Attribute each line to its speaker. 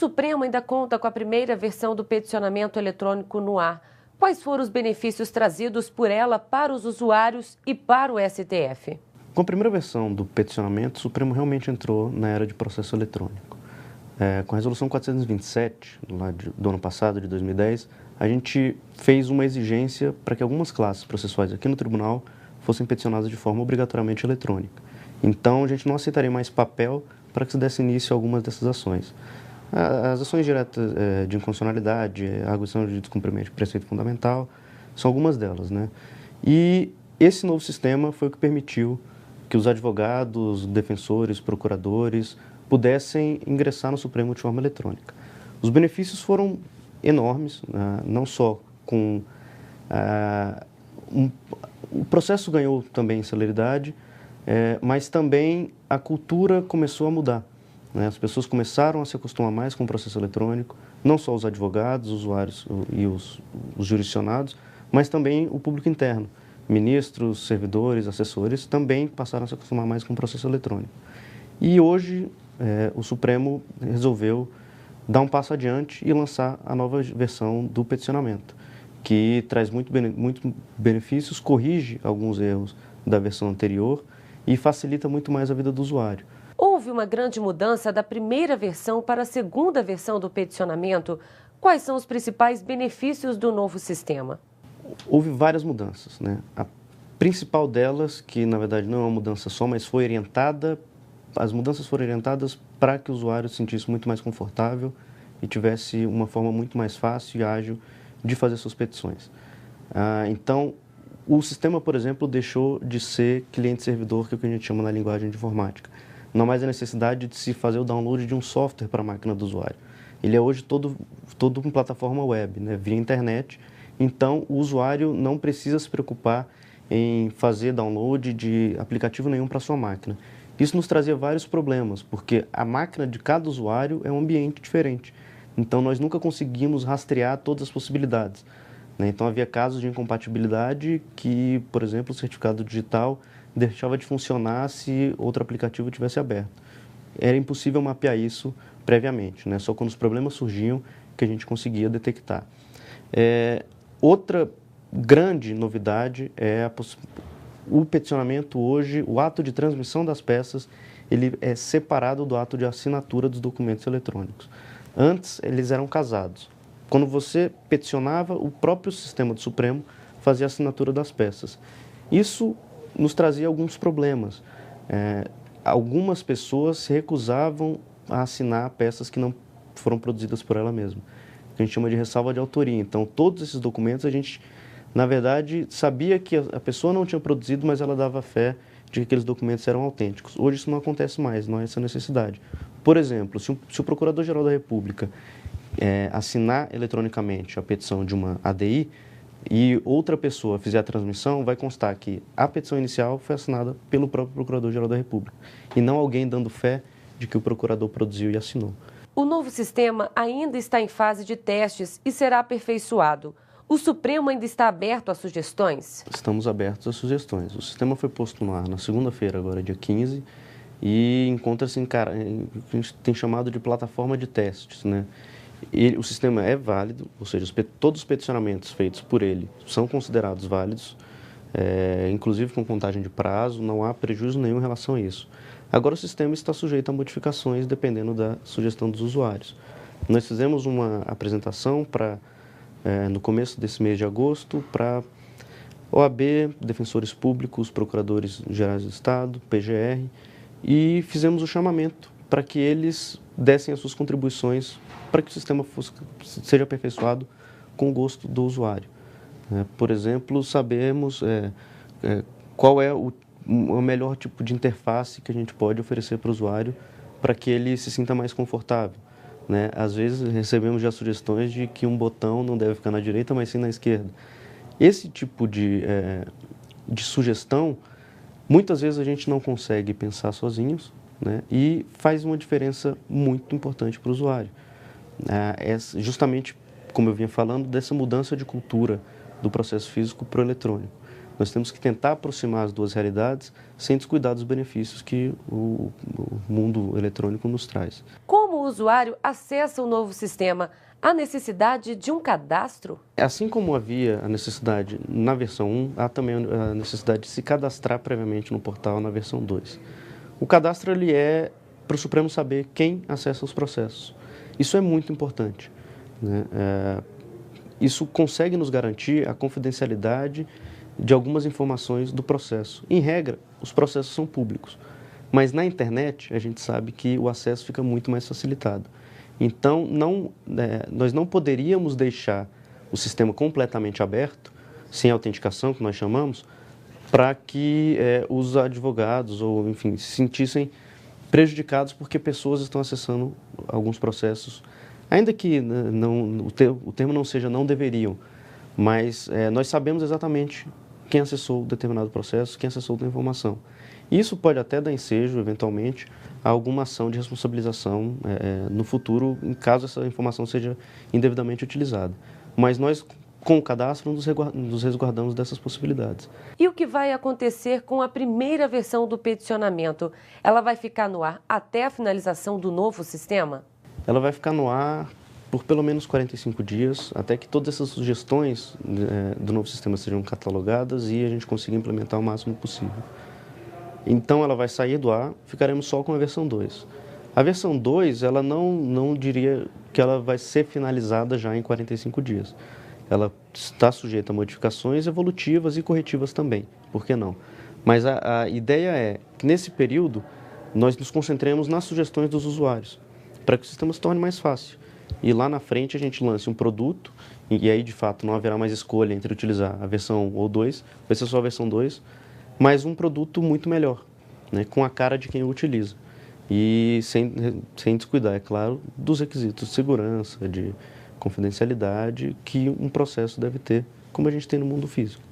Speaker 1: Supremo ainda conta com a primeira versão do peticionamento eletrônico no ar. Quais foram os benefícios trazidos por ela para os usuários e para o STF?
Speaker 2: Com a primeira versão do peticionamento, o Supremo realmente entrou na era de processo eletrônico. Com a Resolução 427, lá do ano passado, de 2010, a gente fez uma exigência para que algumas classes processuais aqui no tribunal fossem peticionadas de forma obrigatoriamente eletrônica. Então, a gente não aceitaria mais papel para que se desse início a algumas dessas ações. As ações diretas de inconstitucionalidade, a arguição de descumprimento de preceito fundamental, são algumas delas, né? E esse novo sistema foi o que permitiu que os advogados, defensores, procuradores pudessem ingressar no Supremo de forma eletrônica. Os benefícios foram enormes, não só com... o processo ganhou também celeridade, mas também a cultura começou a mudar. As pessoas começaram a se acostumar mais com o processo eletrônico, não só os advogados, os usuários e os jurisdicionados, mas também o público interno. Ministros, servidores, assessores também passaram a se acostumar mais com o processo eletrônico. E hoje o Supremo resolveu dar um passo adiante e lançar a nova versão do peticionamento, que traz muitos benefícios, corrige alguns erros da versão anterior e facilita muito mais a vida do usuário.
Speaker 1: Houve uma grande mudança da primeira versão para a segunda versão do peticionamento. Quais são os principais benefícios do novo sistema?
Speaker 2: Houve várias mudanças, né? A principal delas, que na verdade não é uma mudança só, mas foi orientada, as mudanças foram orientadas para que o usuário se sentisse muito mais confortável e tivesse uma forma muito mais fácil e ágil de fazer suas petições. Então, o sistema, por exemplo, deixou de ser cliente-servidor, que é o que a gente chama na linguagem de informática. Não há mais a necessidade de se fazer o download de um software para a máquina do usuário. Ele é hoje todo em plataforma web, né, via internet. Então, o usuário não precisa se preocupar em fazer download de aplicativo nenhum para a sua máquina. Isso nos trazia vários problemas, porque a máquina de cada usuário é um ambiente diferente. Então, nós nunca conseguimos rastrear todas as possibilidades, né? Então, havia casos de incompatibilidade que, por exemplo, o certificado digital deixava de funcionar se outro aplicativo tivesse aberto. Era impossível mapear isso previamente, né? Só quando os problemas surgiam que a gente conseguia detectar. Outra grande novidade é o peticionamento hoje, o ato de transmissão das peças, ele é separado do ato de assinatura dos documentos eletrônicos. Antes, eles eram casados. Quando você peticionava, o próprio sistema do Supremo fazia a assinatura das peças. Isso nos trazia alguns problemas. Algumas pessoas se recusavam a assinar peças que não foram produzidas por ela mesma, que a gente chama de ressalva de autoria. Então, todos esses documentos a gente, na verdade, sabia que a pessoa não tinha produzido, mas ela dava fé de que aqueles documentos eram autênticos. Hoje isso não acontece mais, não há essa necessidade. Por exemplo, se o Procurador-Geral da República assinar eletronicamente a petição de uma ADI e outra pessoa fizer a transmissão, vai constar que a petição inicial foi assinada pelo próprio Procurador-Geral da República e não alguém dando fé de que o procurador produziu e assinou.
Speaker 1: O novo sistema ainda está em fase de testes e será aperfeiçoado. O Supremo ainda está aberto a sugestões?
Speaker 2: Estamos abertos a sugestões. O sistema foi posto no ar na segunda-feira, agora dia 15, e encontra-se em a gente tem chamado de plataforma de testes, né? O sistema é válido, ou seja, todos os peticionamentos feitos por ele são considerados válidos, inclusive com contagem de prazo, não há prejuízo nenhum em relação a isso. Agora o sistema está sujeito a modificações dependendo da sugestão dos usuários. Nós fizemos uma apresentação no começo desse mês de agosto para OAB, defensores públicos, procuradores gerais do Estado, PGR, e fizemos o chamamento para que eles dessem as suas contribuições para que o sistema seja aperfeiçoado com o gosto do usuário. Por exemplo, sabemos qual é o melhor tipo de interface que a gente pode oferecer para o usuário para que ele se sinta mais confortável, né? Às vezes recebemos já sugestões de que um botão não deve ficar na direita, mas sim na esquerda. Esse tipo de sugestão, muitas vezes a gente não consegue pensar sozinhos, né? E faz uma diferença muito importante para o usuário. Justamente, como eu vinha falando, dessa mudança de cultura do processo físico para o eletrônico. Nós temos que tentar aproximar as duas realidades sem descuidar dos benefícios que o mundo eletrônico nos traz.
Speaker 1: Como o usuário acessa o novo sistema? Há necessidade de um cadastro?
Speaker 2: Assim como havia a necessidade na versão 1, há também a necessidade de se cadastrar previamente no portal na versão 2. O cadastro ele é para o Supremo saber quem acessa os processos. Isso é muito importante, né? Isso consegue nos garantir a confidencialidade de algumas informações do processo. Em regra, os processos são públicos, mas na internet a gente sabe que o acesso fica muito mais facilitado. Então, nós não poderíamos deixar o sistema completamente aberto, sem autenticação, que nós chamamos, para que os advogados ou, enfim, se sentissem prejudicados porque pessoas estão acessando alguns processos, ainda que o termo não seja não deveriam, mas nós sabemos exatamente quem acessou determinado processo, quem acessou a informação. Isso pode até dar ensejo, eventualmente, a alguma ação de responsabilização no futuro, em caso essa informação seja indevidamente utilizada. Mas nós, com o cadastro, nos resguardamos dessas possibilidades.
Speaker 1: E o que vai acontecer com a primeira versão do peticionamento? Ela vai ficar no ar até a finalização do novo sistema?
Speaker 2: Ela vai ficar no ar por pelo menos 45 dias, até que todas essas sugestões do novo sistema sejam catalogadas e a gente consiga implementar o máximo possível. Então ela vai sair do ar, ficaremos só com a versão 2. A versão 2, ela não diria que ela vai ser finalizada já em 45 dias. Ela está sujeita a modificações evolutivas e corretivas também, por que não? Mas a ideia é que nesse período nós nos concentremos nas sugestões dos usuários, para que o sistema se torne mais fácil. E lá na frente a gente lance um produto, e aí de fato não haverá mais escolha entre utilizar a versão 1 ou 2, vai ser só a versão 2, mas um produto muito melhor, né, com a cara de quem o utiliza. E sem descuidar, é claro, dos requisitos de segurança, de confidencialidade que um processo deve ter, como a gente tem no mundo físico.